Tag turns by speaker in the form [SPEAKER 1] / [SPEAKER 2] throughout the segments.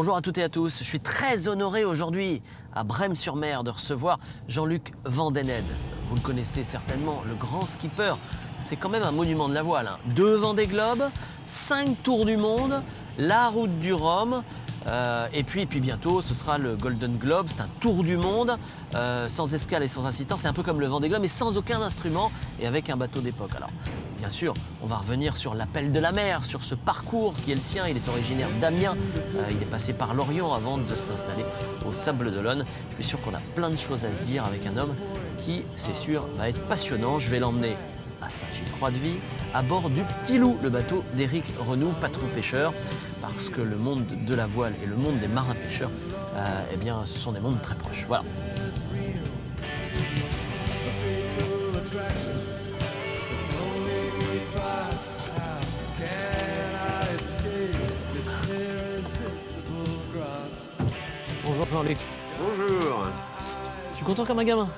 [SPEAKER 1] Bonjour à toutes et à tous, je suis très honoré aujourd'hui à Brême-sur-Mer de recevoir Jean-Luc Vandenesse. Vous le connaissez certainement, le grand skipper. C'est quand même un monument de la voile. 2 Vendée Globe, 5 tours du monde, la route du Rhum. Et puis bientôt, ce sera le Golden Globe. C'est un tour du monde, sans escale et sans assistance. C'est un peu comme le Vendée Globe, mais sans aucun instrument et avec un bateau d'époque. Alors, bien sûr, on va revenir sur l'appel de la mer, sur ce parcours qui est le sien. Il est originaire d'Amiens. Il est passé par l'Orient avant de s'installer au Sable d'Olonne. Je suis sûr qu'on a plein de choses à se dire avec un homme qui, c'est sûr, va être passionnant. Je vais l'emmener à Saint-Gilles-Croix-de-Vie, à bord du Petit Loup, le bateau d'Éric Renoux, patron pêcheur, parce que le monde de la voile et le monde des marins pêcheurs, eh bien, ce sont des mondes très proches. Voilà. Bonjour Jean-Luc.
[SPEAKER 2] Bonjour.
[SPEAKER 1] Je suis content comme un gamin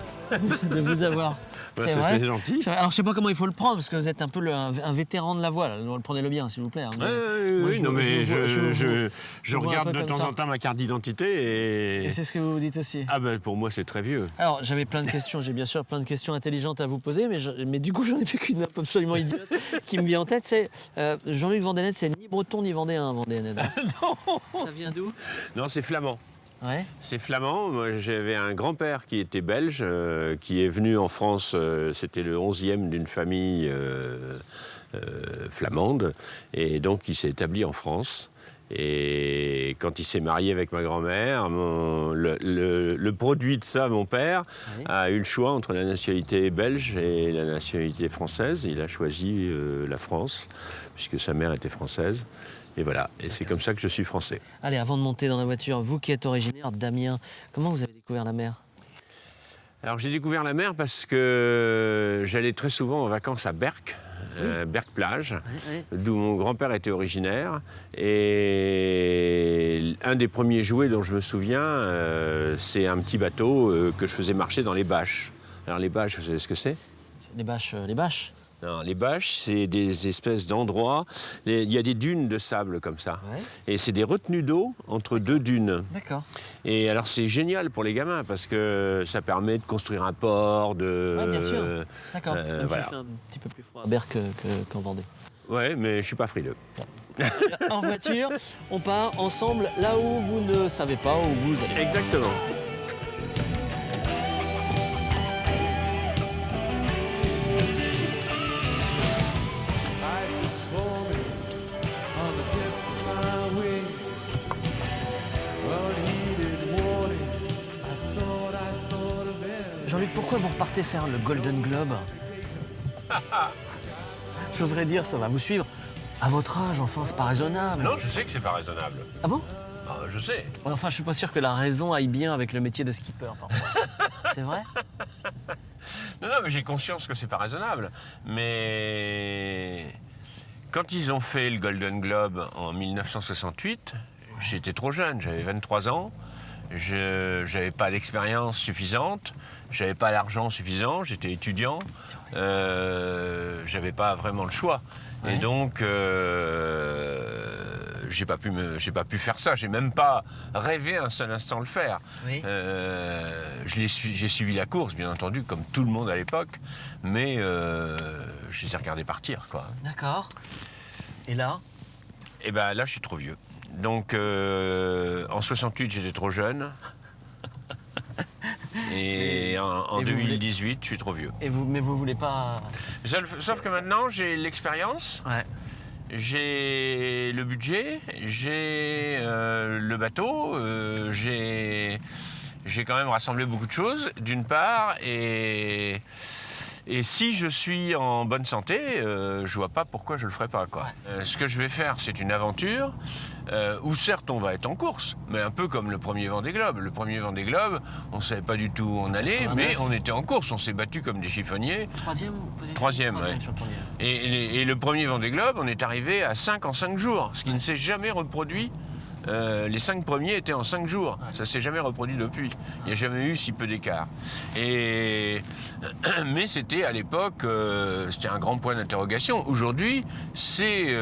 [SPEAKER 1] de vous avoir.
[SPEAKER 2] Bah, c'est gentil.
[SPEAKER 1] Alors je sais pas comment il faut le prendre parce que vous êtes un peu un vétéran de la voile. Prenez-le bien s'il vous plaît.
[SPEAKER 2] Oui, mais je regarde de temps en temps ma carte d'identité
[SPEAKER 1] et c'est ce que vous dites aussi.
[SPEAKER 2] Ah ben pour moi c'est très vieux.
[SPEAKER 1] Alors j'avais plein de questions, j'ai bien sûr plein de questions intelligentes à vous poser, mais du coup j'en ai plus qu'une absolument idiote qui me vient en tête, c'est Jean-Luc Vandenesse, c'est ni breton ni vendéen, Vandenesse.
[SPEAKER 2] Non.
[SPEAKER 1] Ça vient d'où?
[SPEAKER 2] Non, c'est flamand.
[SPEAKER 1] Ouais.
[SPEAKER 2] C'est flamand. Moi, j'avais un grand-père qui était belge, qui est venu en France. C'était le 11e d'une famille flamande. Et donc, il s'est établi en France. Et quand il s'est marié avec ma grand-mère, le produit de ça, mon père, a eu le choix entre la nationalité belge et la nationalité française. Il a choisi la France, puisque sa mère était française. Et voilà, et c'est comme ça que je suis français.
[SPEAKER 1] Allez, avant de monter dans la voiture, vous qui êtes originaire d'Amiens, comment vous avez découvert la mer?
[SPEAKER 2] Alors j'ai découvert la mer parce que j'allais très souvent en vacances à Berck, Berck-Plage, d'où mon grand-père était originaire. Et un des premiers jouets dont je me souviens, c'est un petit bateau que je faisais marcher dans les bâches. Alors les bâches, vous savez ce que c'est?
[SPEAKER 1] Les bâches, les bâches?
[SPEAKER 2] Non, les bâches, c'est des espèces d'endroits. Il y a des dunes de sable comme ça. Ouais. Et c'est des retenues d'eau entre deux dunes.
[SPEAKER 1] D'accord.
[SPEAKER 2] Et alors c'est génial pour les gamins parce que ça permet de construire un port, de...
[SPEAKER 1] Oui, bien sûr. D'accord.
[SPEAKER 2] Voilà.
[SPEAKER 1] Il fait un petit peu plus froid à Berck qu'en Vendée.
[SPEAKER 2] Ouais, mais je suis pas frileux.
[SPEAKER 1] Bon. En voiture, on part ensemble là où vous ne savez pas où vous allez.
[SPEAKER 2] Exactement.
[SPEAKER 1] Jean-Luc, pourquoi vous repartez faire le Golden Globe? J'oserais dire, ça va vous suivre. À votre âge, enfin, c'est pas raisonnable.
[SPEAKER 2] Non, je sais que c'est pas raisonnable.
[SPEAKER 1] Ah bon?
[SPEAKER 2] Je sais.
[SPEAKER 1] Enfin, je suis pas sûr que la raison aille bien avec le métier de skipper, parfois. C'est vrai?
[SPEAKER 2] Non, mais j'ai conscience que c'est pas raisonnable. Mais quand ils ont fait le Golden Globe en 1968, j'étais trop jeune, j'avais 23 ans. Je n'avais pas d'expérience suffisante, j'avais pas l'argent suffisant, j'étais étudiant, j'avais pas vraiment le choix. Ouais. Et donc, j'ai pas pu faire ça, j'ai même pas rêvé un seul instant le faire. Oui. J'ai suivi la course, bien entendu, comme tout le monde à l'époque, mais je les ai regardés partir, quoi.
[SPEAKER 1] D'accord. Et là?
[SPEAKER 2] Et ben là, je suis trop vieux. Donc, en 68, j'étais trop jeune. Et en 2018, je suis trop vieux.
[SPEAKER 1] Mais vous voulez pas...
[SPEAKER 2] Sauf que maintenant, j'ai l'expérience, j'ai le budget, j'ai le bateau, j'ai quand même rassemblé beaucoup de choses, d'une part, et si je suis en bonne santé, je vois pas pourquoi je le ferais pas, quoi. Ouais. Ce que je vais faire, c'est une aventure où certes on va être en course, mais un peu comme le premier Vendée Globe. Le premier Vendée Globe, on savait pas du tout où on allait, mais on était en course, on s'est battu comme des chiffonniers. Troisième, ouais. Et le premier Vendée Globe, on est arrivé à 5 en 5 jours, ce qui ne s'est jamais reproduit. Les 5 premiers étaient en 5 jours. Ouais. Ça ne s'est jamais reproduit depuis. Il n'y a jamais eu si peu d'écart. Mais c'était à l'époque, c'était un grand point d'interrogation. Aujourd'hui, c'est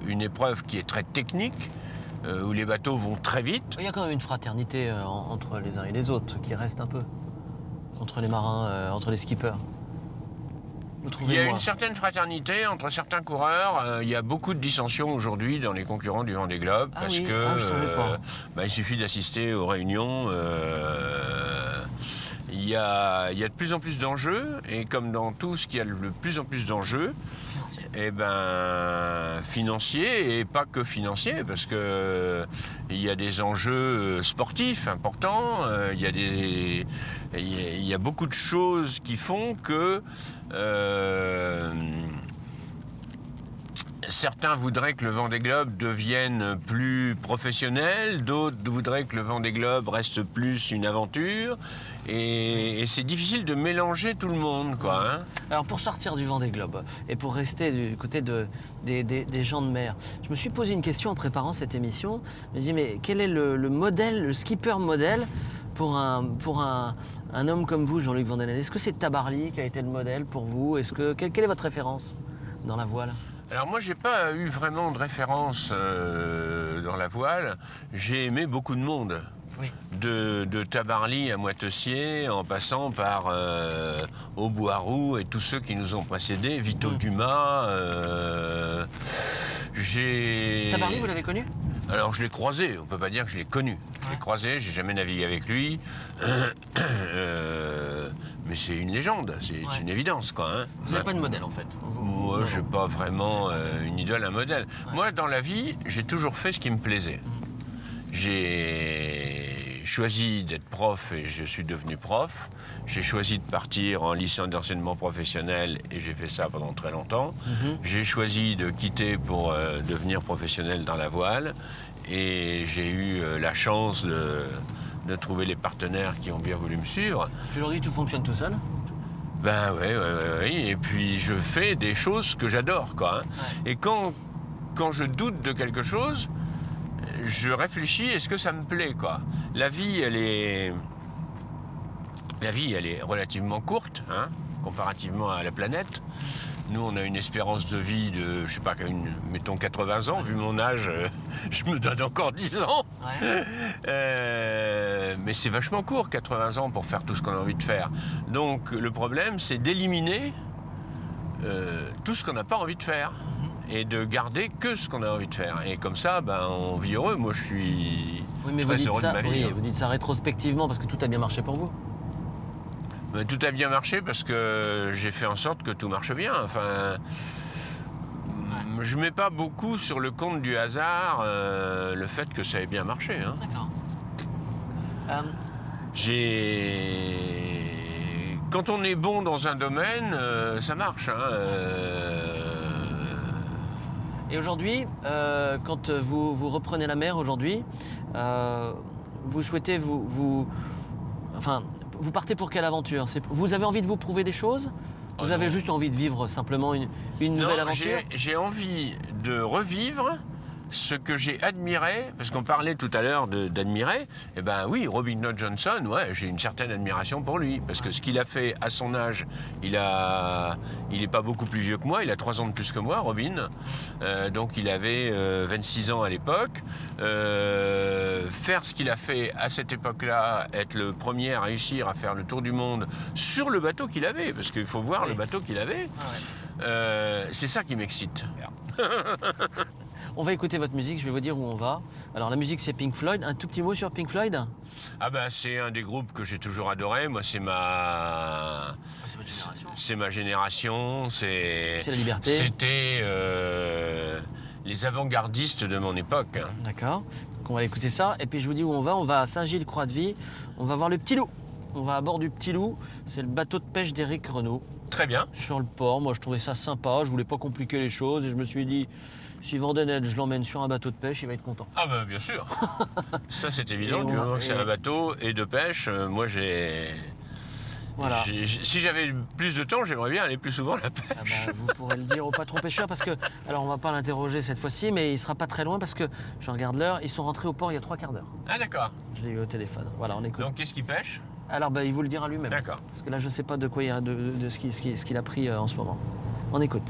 [SPEAKER 2] une épreuve qui est très technique, où les bateaux vont très vite.
[SPEAKER 1] Il y a quand même une fraternité entre les uns et les autres qui reste un peu. Entre les marins, entre les skippers. Vous trouvez,
[SPEAKER 2] Il y a
[SPEAKER 1] moi
[SPEAKER 2] une certaine fraternité entre certains coureurs. Il y a beaucoup de dissensions aujourd'hui dans les concurrents du Vendée Globe
[SPEAKER 1] Ah
[SPEAKER 2] parce
[SPEAKER 1] oui,
[SPEAKER 2] que
[SPEAKER 1] je savais pas.
[SPEAKER 2] il suffit d'assister aux réunions. Il y a de plus en plus d'enjeux et comme dans tout ce qui a de plus en plus d'enjeux, financiers et pas que financiers parce que il y a des enjeux sportifs importants. Il y a beaucoup de choses qui font que certains voudraient que le Vendée Globe devienne plus professionnel, d'autres voudraient que le Vendée Globe reste plus une aventure. Et c'est difficile de mélanger tout le monde, quoi. Hein.
[SPEAKER 1] Alors pour sortir du Vendée Globe et pour rester du côté des gens de mer, je me suis posé une question en préparant cette émission. Je me dis mais quel est le modèle, le skipper modèle pour un homme comme vous, Jean-Luc Vandenesse? Est-ce que c'est Tabarly qui a été le modèle pour vous? Quelle est votre référence dans la voile?
[SPEAKER 2] Alors moi, j'ai pas eu vraiment de référence dans la voile. J'ai aimé beaucoup de monde.
[SPEAKER 1] Oui.
[SPEAKER 2] De Tabarly à Moitessier, en passant par Auboiroux et tous ceux qui nous ont précédés, Vito Dumas.
[SPEAKER 1] Tabarly, vous l'avez connu?
[SPEAKER 2] Alors je l'ai croisé, on peut pas dire que je l'ai connu. Je l'ai croisé, j'ai jamais navigué avec lui. Mais c'est une légende, c'est une évidence, quoi. Hein.
[SPEAKER 1] Vous n'avez pas de modèle en fait?
[SPEAKER 2] Moi, je n'ai pas vraiment une idole, un modèle. Ouais. Moi, dans la vie, j'ai toujours fait ce qui me plaisait. J'ai choisi d'être prof et je suis devenu prof. J'ai choisi de partir en lycée d'enseignement professionnel et j'ai fait ça pendant très longtemps. J'ai choisi de quitter pour devenir professionnel dans la voile et j'ai eu la chance de trouver les partenaires qui ont bien voulu me suivre.
[SPEAKER 1] Aujourd'hui, tout fonctionne tout seul?
[SPEAKER 2] Ben oui. Et puis je fais des choses que j'adore, quoi. Hein. Ouais. Et quand je doute de quelque chose, je réfléchis, est-ce que ça me plaît, quoi. La vie, elle est relativement courte, hein, comparativement à la planète. Nous, on a une espérance de vie de, je sais pas, mettons 80 ans. Vu mon âge, je me donne encore 10 ans. Ouais. Mais c'est vachement court, 80 ans, pour faire tout ce qu'on a envie de faire. Donc, le problème, c'est d'éliminer tout ce qu'on n'a pas envie de faire. Et de garder que ce qu'on a envie de faire. Et comme ça, on vit heureux. Moi, je suis très heureux de ma vie.
[SPEAKER 1] Oui, vous dites ça rétrospectivement parce que tout a bien marché pour vous.
[SPEAKER 2] Mais tout a bien marché parce que j'ai fait en sorte que tout marche bien. Enfin, je mets pas beaucoup sur le compte du hasard le fait que ça ait bien marché. Hein.
[SPEAKER 1] D'accord.
[SPEAKER 2] Quand on est bon dans un domaine, ça marche. Hein.
[SPEAKER 1] Et aujourd'hui, quand vous reprenez la mer aujourd'hui, vous souhaitez vous partez pour quelle aventure? Vous avez envie de vous prouver des choses? Vous avez juste envie de vivre simplement une nouvelle aventure?
[SPEAKER 2] J'ai envie de revivre ce que j'ai admiré, parce qu'on parlait tout à l'heure d'admirer, eh ben oui, Robin Knox Johnson, ouais, j'ai une certaine admiration pour lui, parce que ce qu'il a fait à son âge, il est pas beaucoup plus vieux que moi, il a 3 ans de plus que moi, Robin, donc il avait 26 ans à l'époque. Faire ce qu'il a fait à cette époque-là, être le premier à réussir à faire le tour du monde sur le bateau qu'il avait, parce qu'il faut voir le bateau qu'il avait, c'est ça qui m'excite.
[SPEAKER 1] On va écouter votre musique, je vais vous dire où on va. Alors la musique c'est Pink Floyd, un tout petit mot sur Pink Floyd?
[SPEAKER 2] Ah ben c'est un des groupes que j'ai toujours adoré, moi c'est ma...
[SPEAKER 1] C'est votre génération.
[SPEAKER 2] C'est ma génération, c'est
[SPEAKER 1] la liberté.
[SPEAKER 2] C'était les avant-gardistes de mon époque.
[SPEAKER 1] D'accord, donc on va écouter ça, et puis je vous dis où on va à Saint-Gilles-Croix-de-Vie, on va voir le Petit Loup. On va à bord du Petit Loup, c'est le bateau de pêche d'Éric Renaud.
[SPEAKER 2] Très bien.
[SPEAKER 1] Sur le port, moi je trouvais ça sympa, je voulais pas compliquer les choses, et je me suis dit... Si Vandenesse, je l'emmène sur un bateau de pêche, il va être content.
[SPEAKER 2] Ah ben bien sûr. Ça c'est évident, du moment que c'est un bateau et de pêche, moi j'ai... Voilà. Si j'avais plus de temps, j'aimerais bien aller plus souvent à la pêche.
[SPEAKER 1] Ah bah, vous pourrez le dire au patron pêcheur parce que, alors on va pas l'interroger cette fois-ci, mais il sera pas très loin parce que, je regarde l'heure, ils sont rentrés au port il y a 3/4 d'heure.
[SPEAKER 2] Ah d'accord.
[SPEAKER 1] Je l'ai eu au téléphone. Voilà, on écoute.
[SPEAKER 2] Donc qu'est-ce qu'il pêche?
[SPEAKER 1] Alors il vous le dira lui-même.
[SPEAKER 2] D'accord.
[SPEAKER 1] Parce que là je sais pas de quoi de ce qu'il a pris en ce moment. On écoute.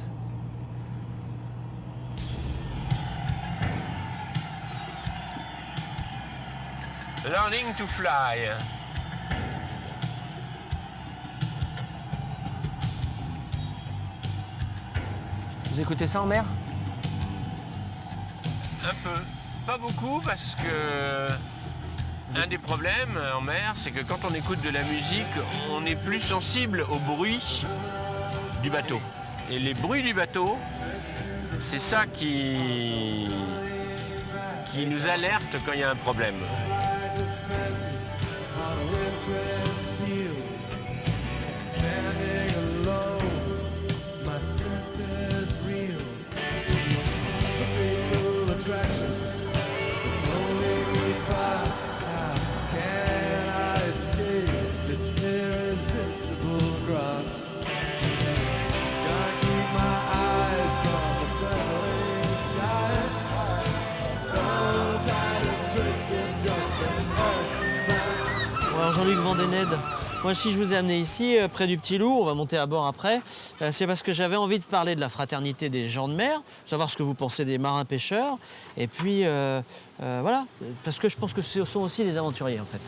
[SPEAKER 2] Learning to fly.
[SPEAKER 1] Vous écoutez ça en mer?
[SPEAKER 2] Un peu. Pas beaucoup parce que un des problèmes en mer, c'est que quand on écoute de la musique, on est plus sensible au bruit du bateau. Et les bruits du bateau, c'est ça qui nous alerte quand il y a un problème.
[SPEAKER 1] Alors Jean-Luc Vandened, moi si je vous ai amené ici, près du Petit Loup, on va monter à bord après, c'est parce que j'avais envie de parler de la fraternité des gens de mer, savoir ce que vous pensez des marins-pêcheurs, et puis voilà, parce que je pense que ce sont aussi des aventuriers en fait.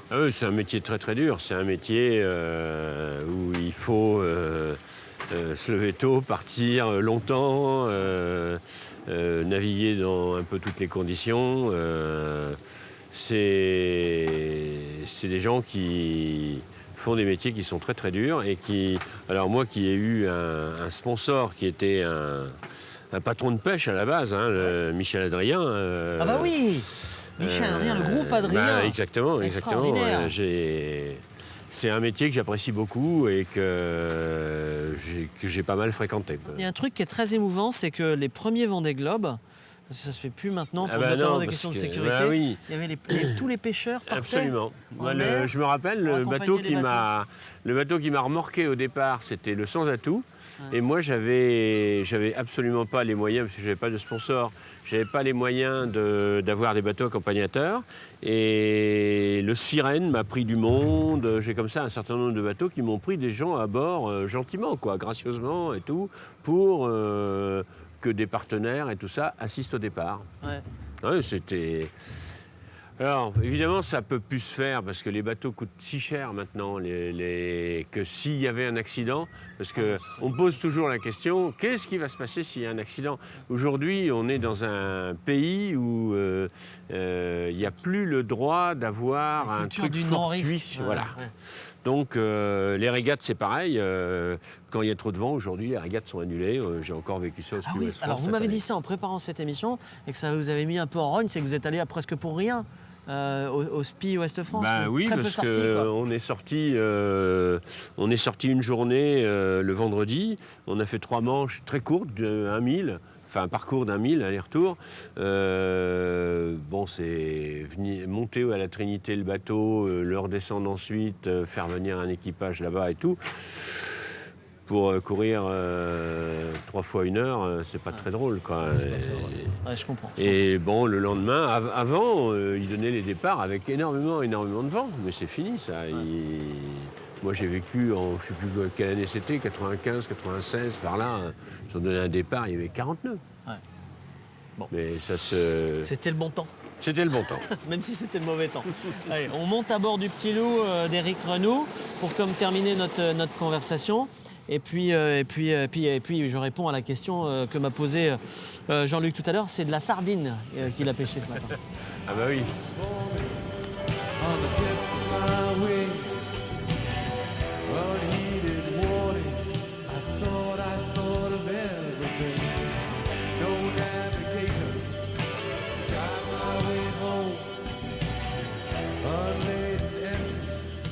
[SPEAKER 3] Ah oui, c'est un métier très très dur, c'est un métier où il faut se lever tôt, partir longtemps, naviguer dans un peu toutes les conditions. C'est des gens qui font des métiers qui sont très très durs et qui... Alors moi qui ai eu un sponsor qui était un patron de pêche à la base, hein, Michel Adrien.
[SPEAKER 1] Ah bah oui, Michel Adrien, le groupe Adrien.
[SPEAKER 3] Bah, exactement.
[SPEAKER 1] Extraordinaire.
[SPEAKER 3] C'est un métier que j'apprécie beaucoup et que j'ai pas mal fréquenté.
[SPEAKER 1] Il y a un truc qui est très émouvant, c'est que les premiers Vendée Globe, ça se fait plus maintenant pour notamment des questions de sécurité.
[SPEAKER 3] Bah oui.
[SPEAKER 1] Il y avait tous les pêcheurs partaient.
[SPEAKER 3] Absolument. Moi,
[SPEAKER 1] mer,
[SPEAKER 3] je me rappelle, le bateau qui m'a remorqué au départ, c'était le Sans Atout. Ouais. Et moi, j'avais absolument pas les moyens, parce que j'avais pas de sponsor, j'avais pas les moyens d'avoir des bateaux accompagnateurs. Et le Sirène m'a pris du monde. J'ai comme ça un certain nombre de bateaux qui m'ont pris des gens à bord gentiment, quoi, gracieusement et tout, pour que des partenaires et tout ça assistent au départ.
[SPEAKER 1] Ouais.
[SPEAKER 3] Ouais, c'était... Alors, évidemment, ça peut plus se faire parce que les bateaux coûtent si cher maintenant que s'il y avait un accident, parce qu'on pose toujours la question, qu'est-ce qui va se passer s'il y a un accident? Aujourd'hui, on est dans un pays où il n'y a plus le droit d'avoir un truc fortuit. Voilà. Ouais. Donc, les régates, c'est pareil. Quand il y a trop de vent, aujourd'hui, les régates sont annulées. J'ai encore vécu ça au Ski West France.
[SPEAKER 1] Alors, vous m'avez dit ça en préparant cette émission et que ça vous avait mis un peu en rogne, c'est que vous êtes allé à presque pour rien. Au Ski West France.
[SPEAKER 3] Bah oui, parce qu'on est sorti une journée le vendredi. On a fait 3 manches très courtes de 1 000, enfin un parcours d'1 000 aller-retour. Bon, c'est monter à la Trinité le bateau, le redescendre ensuite, faire venir un équipage là-bas et tout. Pour courir 3 fois 1 heure, c'est pas très drôle, quoi.
[SPEAKER 1] Ouais, je comprends.
[SPEAKER 3] Et bon, le lendemain, avant, ils donnaient les départs avec énormément de vent. Mais c'est fini, ça. Ouais. Moi, j'ai vécu en, je sais plus quelle année c'était, 95, 96, par là. Ils ont donné un départ, il y avait 40 nœuds.
[SPEAKER 1] Ouais. Bon.
[SPEAKER 3] Mais ça se...
[SPEAKER 1] C'était le bon temps.
[SPEAKER 3] C'était le bon temps.
[SPEAKER 1] Même si c'était le mauvais temps. Allez, on monte à bord du Petit Loup d'Éric Renou pour comme terminer notre conversation. Et puis, je réponds à la question que m'a posée Jean-Luc tout à l'heure. C'est de la sardine qu'il a pêché ce matin.
[SPEAKER 3] Ah bah oui.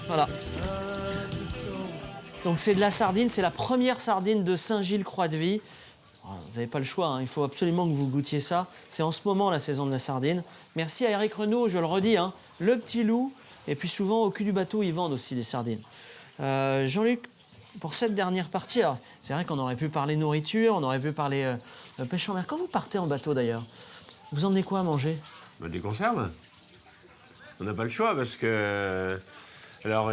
[SPEAKER 1] Voilà. Donc c'est de la sardine, c'est la première sardine de Saint-Gilles-Croix-de-Vie. Vous n'avez pas le choix, hein. Il faut absolument que vous goûtiez ça. C'est en ce moment la saison de la sardine. Merci à Éric Renou, je le redis, hein, le Petit Loup. Et puis souvent au cul du bateau, ils vendent aussi des sardines. Jean-Luc, pour cette dernière partie, alors c'est vrai qu'on aurait pu parler nourriture, on aurait pu parler pêche en mer. Quand vous partez en bateau d'ailleurs, vous emmenez quoi à manger?
[SPEAKER 3] Des conserves. On n'a pas le choix parce que... Alors,